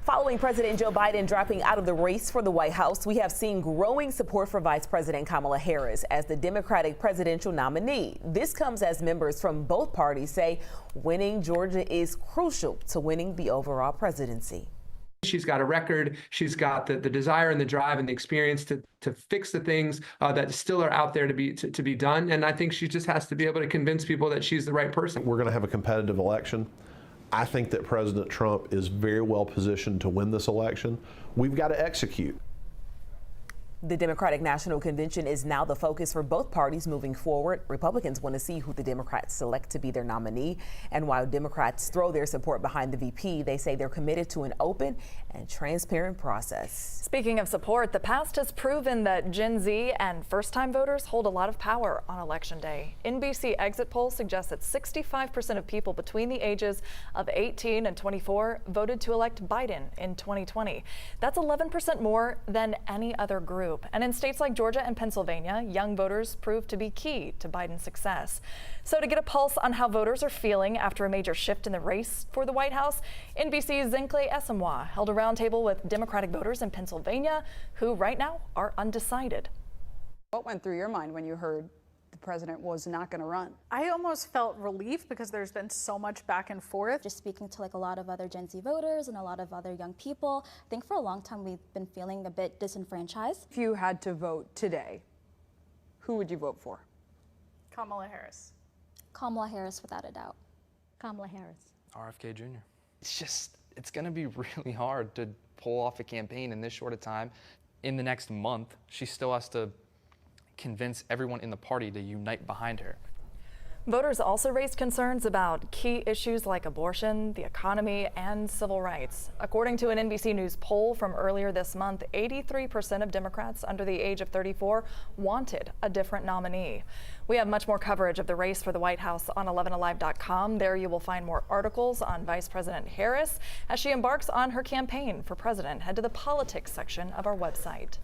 Following President Joe Biden dropping out of the race for the White House, we have seen growing support for Vice President Kamala Harris as the Democratic presidential nominee. This comes as members from both parties say winning Georgia is crucial to winning the overall presidency. She's got a record. She's got the desire and the drive and the experience to fix the things that still are out there to be done. And I think she just has to be able to convince people that she's the right person. We're going to have a competitive election. I think that President Trump is very well positioned to win this election. We've got to execute. The Democratic National Convention is now the focus for both parties moving forward. Republicans want to see who the Democrats select to be their nominee. And while Democrats throw their support behind the VP, they say they're committed to an open and transparent process. Speaking of support, the past has proven that Gen Z and first-time voters hold a lot of power on Election Day. NBC exit poll suggests that 65% of people between the ages of 18 and 24 voted to elect Biden in 2020. That's 11% more than any other group. And in states like Georgia and Pennsylvania, young voters proved to be key to Biden's success. So to get a pulse on how voters are feeling after a major shift in the race for the White House, NBC's Zincle Esamwa held a roundtable with Democratic voters in Pennsylvania who right now are undecided. What went through your mind when you heard the president was not going to run? I almost felt relief because there's been so much back and forth. Just speaking to a lot of other Gen Z voters and a lot of other young people, I think for a long time we've been feeling a bit disenfranchised. If you had to vote today, who would you vote for? Kamala Harris. Kamala Harris, without a doubt. Kamala Harris. RFK Jr. It's going to be really hard to pull off a campaign in this short a time. In the next month, she still has to convince everyone in the party to unite behind her. Voters also raised concerns about key issues like abortion, the economy, and civil rights. According to an NBC News poll from earlier this month, 83% of Democrats under the age of 34 wanted a different nominee. We have much more coverage of the race for the White House on 11alive.com. There you will find more articles on Vice President Harris as she embarks on her campaign for president. Head to the politics section of our website.